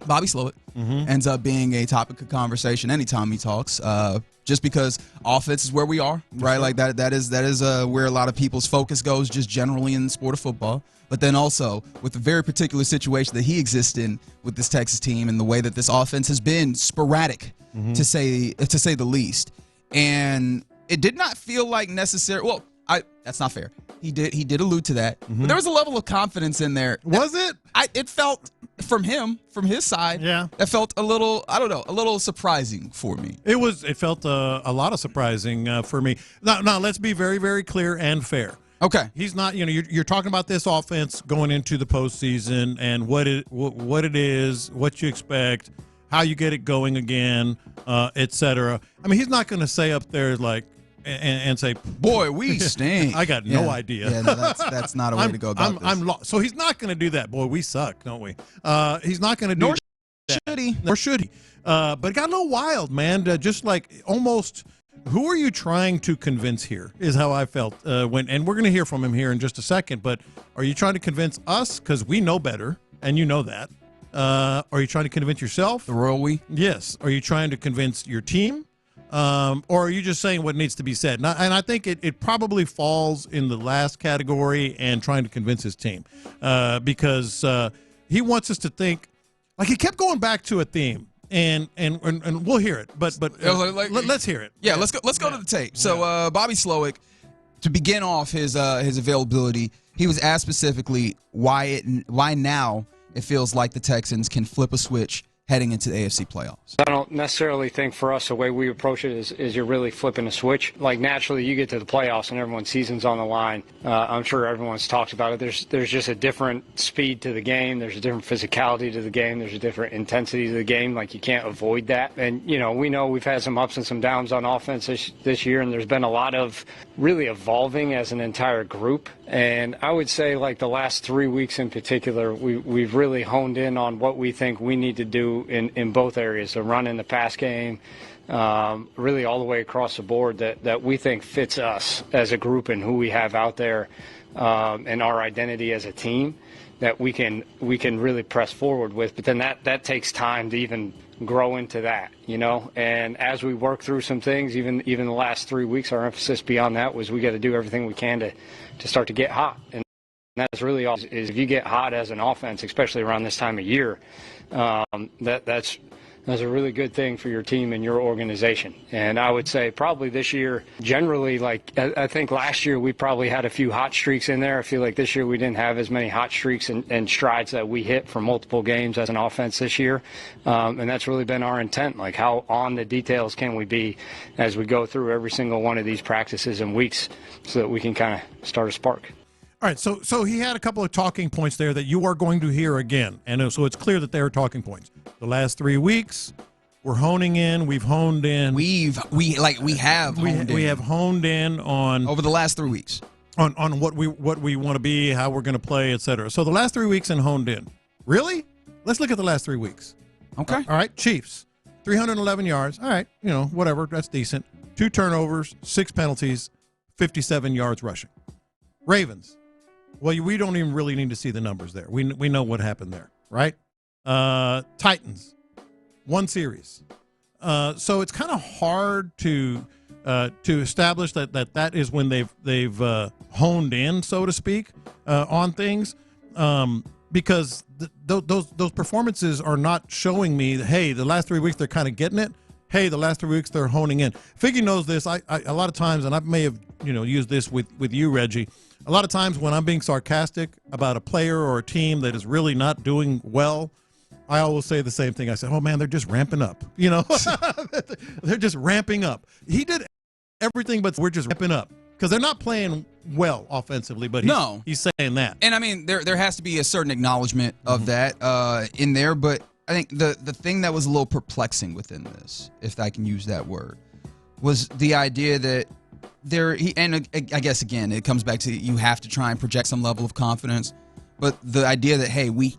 Bobby Slowik ends up being a topic of conversation anytime he talks, just because offense is where we are, right? Like that is where a lot of people's focus goes just generally in the sport of football. But then also with the very particular situation that he exists in with this Texas team and the way that this offense has been sporadic, to say the least. And it did not feel like necessary. Well, that's not fair. He did allude to that. But there was a level of confidence in there. Was it? It felt from his side. Yeah. It felt a little surprising for me. It felt a lot of surprising for me. Now let's be very, very clear and fair. Okay. He's not, you're talking about this offense going into the postseason and what it is, what you expect, how you get it going again, et cetera. I mean, he's not going to say up there like, and say, boy, we stink. I got no idea. Yeah, no, that's not a way to go about this. So he's not going to do that. Boy, we suck, don't we? He's not going to do that. Nor should he. But it got a little wild, man. Just like almost, who are you trying to convince here is how I felt. And we're going to hear from him here in just a second. But are you trying to convince us? Because we know better, and you know that. Are you trying to convince yourself? The royal we? Yes. Are you trying to convince your team? Or are you just saying what needs to be said? And I think it probably falls in the last category and trying to convince his team because he wants us to think like he kept going back to a theme and we'll hear it. But let's hear it. Yeah, let's go to the tape. So Bobby Slowik, to begin off his availability, he was asked specifically why now it feels like the Texans can flip a switch heading into the AFC playoffs. I don't necessarily think for us the way we approach it is you're really flipping a switch. Like naturally you get to the playoffs and everyone's season's on the line. I'm sure everyone's talked about it. There's just a different speed to the game. There's a different physicality to the game. There's a different intensity to the game. Like you can't avoid that. And we know we've had some ups and some downs on offense this year, and there's been a lot of really evolving as an entire group. And I would say like the last 3 weeks in particular, we've really honed in on what we think we need to do in both areas, the run and the pass game, really all the way across the board that we think fits us as a group and who we have out there and our identity as a team that we can really press forward with. But then that takes time to even grow into that, and as we work through some things, even the last 3 weeks, our emphasis beyond that was we got to do everything we can to start to get hot. And that's really all. Is if you get hot as an offense, especially around this time of year, that's a really good thing for your team and your organization. And I would say probably this year, generally, like I think last year we probably had a few hot streaks in there. I feel like this year we didn't have as many hot streaks and strides that we hit for multiple games as an offense this year. And that's really been our intent. Like how on the details can we be as we go through every single one of these practices and weeks so that we can kind of start a spark. All right, so he had a couple of talking points there that you are going to hear again, and so it's clear that they are talking points. The last 3 weeks, we're honing in. We've honed in. We have honed in on over the last 3 weeks on what we want to be, how we're going to play, etc. So the last 3 weeks and honed in. Really? Let's look at the last 3 weeks. Okay. All right, Chiefs, 311 yards. All right, whatever. That's decent. 2 turnovers, 6 penalties, 57 yards rushing. Ravens. Well, we don't even really need to see the numbers there. We know what happened there, right? Titans, 1 series. So it's kind of hard to establish that is when they've honed in, so to speak, on things, because those performances are not showing me that, hey, the last 3 weeks they're kind of getting it. Hey, the last 3 weeks they're honing in. Figgy knows this. I a lot of times, and I may have used this with you, Reggie. A lot of times when I'm being sarcastic about a player or a team that is really not doing well, I always say the same thing. I say, oh, man, they're just ramping up. They're just ramping up. He did everything, but we're just ramping up because they're not playing well offensively, but he's saying that. And, I mean, there has to be a certain acknowledgement of that in there, but I think the thing that was a little perplexing within this, if I can use that word, was the idea that and I guess, again, it comes back to you have to try and project some level of confidence. But the idea that, hey, we've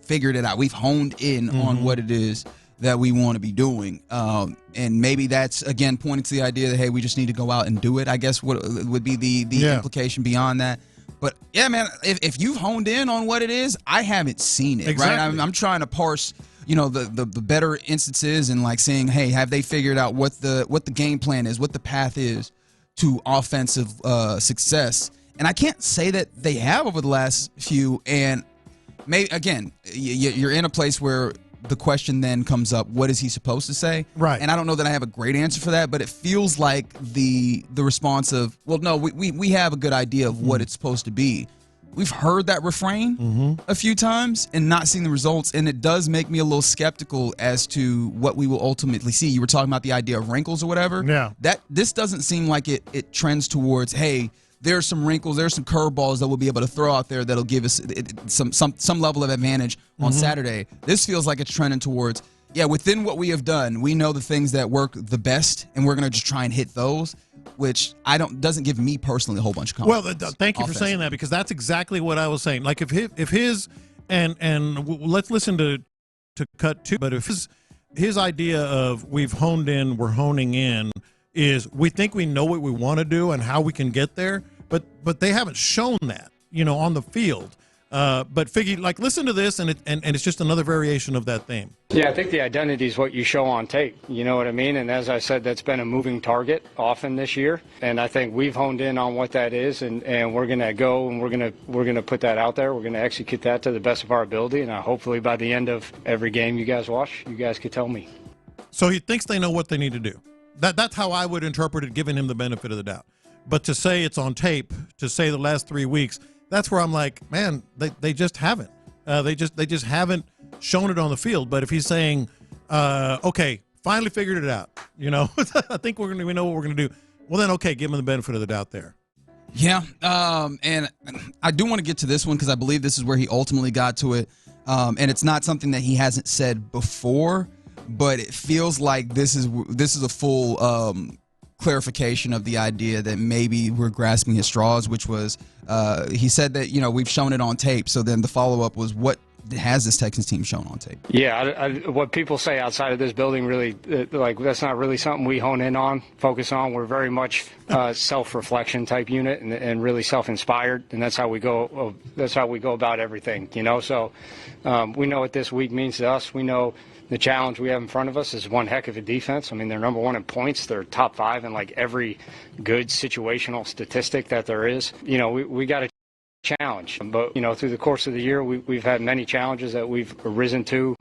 figured it out. We've honed in on what it is that we want to be doing. And maybe that's, again, pointing to the idea that, hey, we just need to go out and do it. I guess what would be the implication beyond that. But yeah, man, if you've honed in on what it is, I haven't seen it. Exactly. Right? I'm trying to parse, the better instances and like saying, hey, have they figured out what the game plan is, what the path is to offensive success? And I can't say that they have over the last few. And maybe again, you're in a place where the question then comes up, what is he supposed to say? Right. And I don't know that I have a great answer for that, but it feels like the response of, well, no, we have a good idea of what it's supposed to be. We've heard that refrain a few times and not seen the results, and it does make me a little skeptical as to what we will ultimately see. You were talking about the idea of wrinkles or whatever. Yeah. This doesn't seem like it trends towards, hey, there's some wrinkles, there's some curveballs that we'll be able to throw out there that'll give us some level of advantage on Saturday. This feels like it's trending towards, yeah, within what we have done, we know the things that work the best, and we're going to just try and hit those, which doesn't give me personally a whole bunch of confidence. Well, thank you for saying that, because that's exactly what I was saying. Like if his let's listen to cut two, but if his idea of we're honing in is we think we know what we want to do and how we can get there, but they haven't shown that, on the field. But Figgy, like, listen to this, and it's just another variation of that theme. Yeah, I think the identity is what you show on tape. You know what I mean? And as I said, that's been a moving target often this year. And I think we've honed in on what that is, and we're going to go and we're going to put that out there. We're going to execute that to the best of our ability. And hopefully by the end of every game you guys watch, you guys could tell me. So he thinks they know what they need to do. That's how I would interpret it, giving him the benefit of the doubt. But to say it's on tape, to say the last 3 weeks, that's where I'm like, man, they just haven't. They just haven't shown it on the field. But if he's saying, okay, finally figured it out, I think we know what we're gonna do. Well, then okay, give him the benefit of the doubt there. Yeah, and I do want to get to this one because I believe this is where he ultimately got to it, and it's not something that he hasn't said before, but it feels like this is a full clarification of the idea that maybe we're grasping at straws, which was he said that we've shown it on tape. So then the follow-up was, what has this Texans team shown on tape? Yeah, what people say outside of this building really, that's not really something we hone in on, focus on. We're very much self-reflection type unit and really self-inspired, and that's how we go. That's how we go about everything. So we know what this week means to us. We know the challenge we have in front of us is one heck of a defense. I mean, they're number one in points. They're top 5 in like every good situational statistic that there is. We got a challenge, but through the course of the year, we've had many challenges that we've risen to.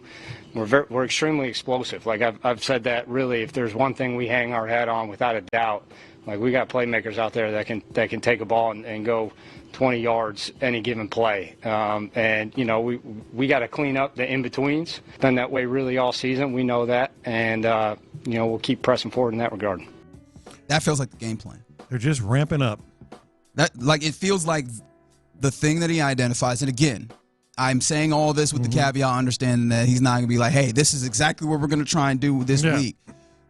We're extremely explosive. Like I've said that really, if there's one thing we hang our hat on without a doubt, like we got playmakers out there that can take a ball and go 20 yards any given play. And we got to clean up the in-betweens. Been that way really all season. We know that, and we'll keep pressing forward in that regard. That feels like the game plan. They're just ramping up. It feels like the thing that he identifies, and again, I'm saying all this with the caveat, understanding that he's not going to be like, hey, this is exactly what we're going to try and do this week.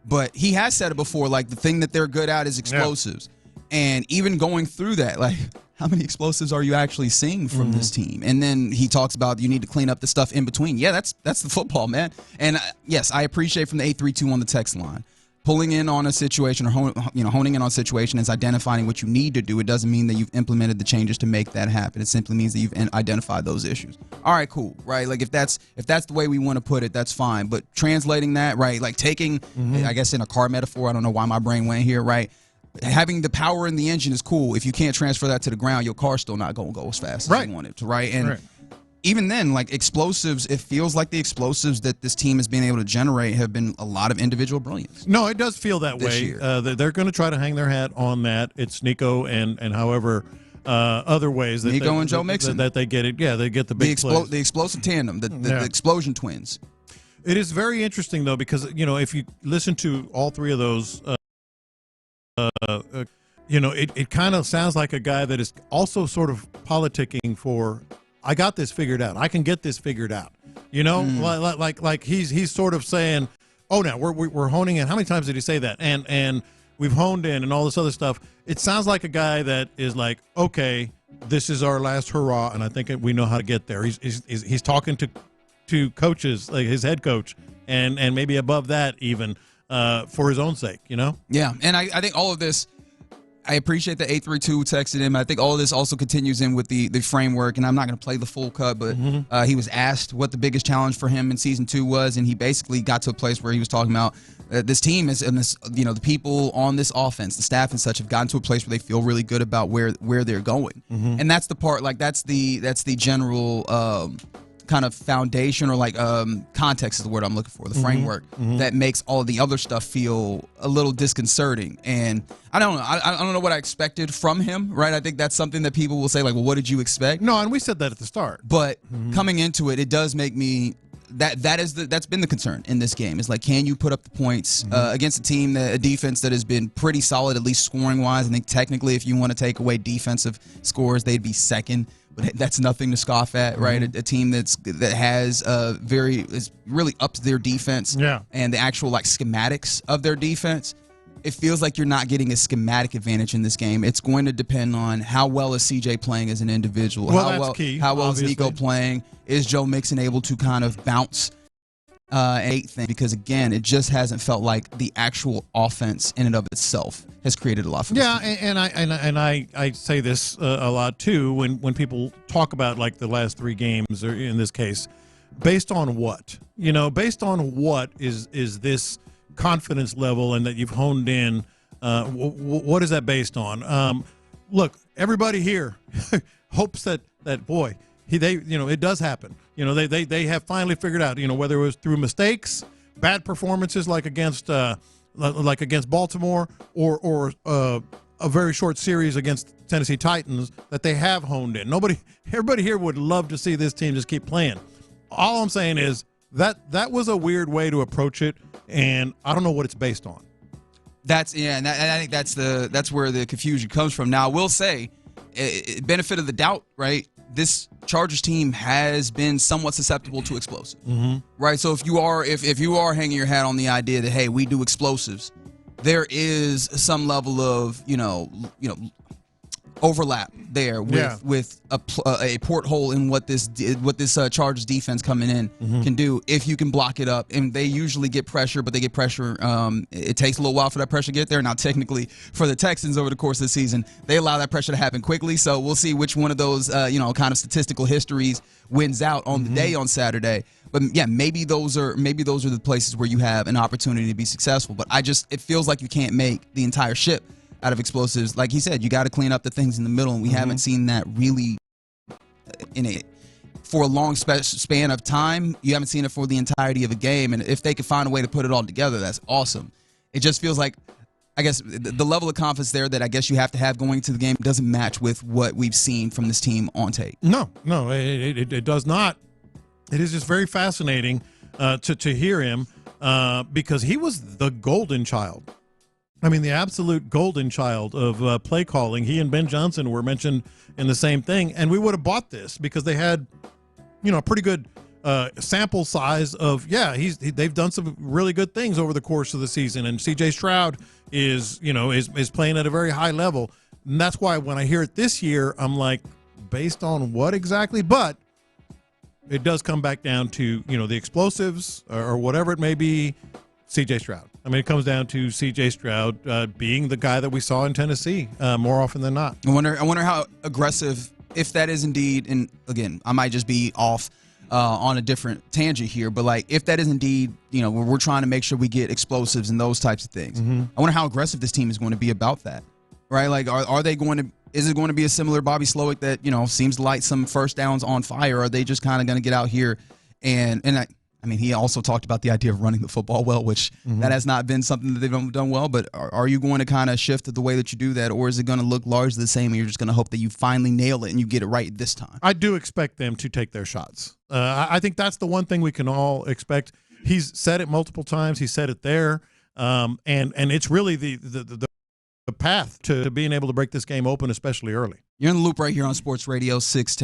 But he has said it before, like the thing that they're good at is explosives. And even going through that, like, how many explosives are you actually seeing from this team? And then he talks about you need to clean up the stuff in between. Yeah, that's the football, man. And yes, I appreciate from the 832 on the text line, pulling in on a situation or honing in on a situation is identifying what you need to do. It doesn't mean that you've implemented the changes to make that happen. It simply means that you've identified those issues. All right, cool, right? Like if that's the way we want to put it, that's fine. But translating that, right, like taking, I guess in a car metaphor, I don't know why my brain went here, right? Having the power in the engine is cool. If you can't transfer that to the ground, your car's still not going to go as fast as you want it to, right? And even then, like explosives, it feels like the explosives that this team has been able to generate have been a lot of individual brilliance. No, it does feel that way. They're going to try to hang their hat on that. It's Nico and however other ways that Nico and Joe Mixon that they get it. Yeah, they get the big plays. The explosive tandem, the explosion twins. It is very interesting though, because if you listen to all three of those. It kind of sounds like a guy that is also sort of politicking for, I got this figured out. I can get this figured out. Like he's sort of saying, oh, now we're honing in. How many times did he say that? And we've honed in and all this other stuff. It sounds like a guy that is like, okay, this is our last hurrah, and I think we know how to get there. He's talking to coaches, like his head coach, and maybe above that even. For his own sake, Yeah, and I think all of this, I appreciate the 832 texted him. I think all of this also continues in with the framework, and I'm not going to play the full cut, but he was asked what the biggest challenge for him in season 2 was, and he basically got to a place where he was talking about this team is, and this, the people on this offense, the staff and such, have gotten to a place where they feel really good about where they're going, and that's the part, like that's the general kind of foundation, or like context is the word I'm looking for, the framework that makes all of the other stuff feel a little disconcerting. And I don't know. I don't know what I expected from him, right? I think that's something that people will say, like, well, what did you expect? No, and we said that at the start. But coming into it, it does make me that's been the concern in this game. Is like, can you put up the points against a defense that has been pretty solid, at least scoring wise? I think technically, if you want to take away defensive scores, they'd be second. But that's nothing to scoff at, right? A team that has is really upped their defense, and the actual like schematics of their defense. It feels like you're not getting a schematic advantage in this game. It's going to depend on how well is CJ playing as an individual. Well, that's key. How well obviously. is Nico playing? Is Joe Mixon able to kind of bounce thing? Because again, it just hasn't felt like the actual offense in and of itself has created a lot for this team. and I say this a lot too when people talk about like the last 3 games, or in this case, based on what? Based on what is this confidence level and that you've honed in, what is that based on? Look, everybody here hopes that boy, it does happen. They have finally figured out, whether it was through mistakes, bad performances like against Baltimore, or a very short series against Tennessee Titans, that they have honed in. Everybody here would love to see this team just keep playing. All I'm saying is that was a weird way to approach it, and I don't know what it's based on. And I think that's where the confusion comes from. Now, I will say, benefit of the doubt, right? This Chargers team has been somewhat susceptible to explosives, right? So if you are hanging your hat on the idea that, hey, we do explosives, there is some level of overlap there with a porthole in what this Chargers defense coming in can do if you can block it up. And they usually get pressure, but they get pressure. It takes a little while for that pressure to get there. Now, technically, for the Texans over the course of the season, they allow that pressure to happen quickly. So we'll see which one of those kind of statistical histories wins out on the day on Saturday. But yeah, maybe those are the places where you have an opportunity to be successful. But it feels like you can't make the entire ship out of explosives. Like he said, you got to clean up the things in the middle, and we haven't seen that really for a long span of time. You haven't seen it for the entirety of a game, and if they could find a way to put it all together, that's awesome. It just feels like, I guess, the level of confidence there that I guess you have to have going into the game doesn't match with what we've seen from this team on tape. No, it does not. It is just very fascinating to hear him because he was the golden child. I mean, the absolute golden child of play calling. He and Ben Johnson were mentioned in the same thing, and we would have bought this because they had, a pretty good sample size of, they've done some really good things over the course of the season, and C.J. Stroud is playing at a very high level, and that's why when I hear it this year, I'm like, based on what exactly? But it does come back down to, the explosives or whatever it may be, C.J. Stroud. I mean, it comes down to C.J. Stroud being the guy that we saw in Tennessee more often than not. I wonder how aggressive, if that is indeed, and again, I might just be off on a different tangent here, but like if that is indeed, we're trying to make sure we get explosives and those types of things. I wonder how aggressive this team is going to be about that, right? Like, are they going to? Is it going to be a similar Bobby Slowik that seems to light some first downs on fire? Or are they just kind of going to get out here and I mean, he also talked about the idea of running the football well, which that has not been something that they've done well. But are you going to kind of shift the way that you do that, or is it going to look largely the same and you're just going to hope that you finally nail it and you get it right this time? I do expect them to take their shots. I think that's the one thing we can all expect. He's said it multiple times. He said it there. And it's really the path to being able to break this game open, especially early. You're in the loop right here on Sports Radio 610.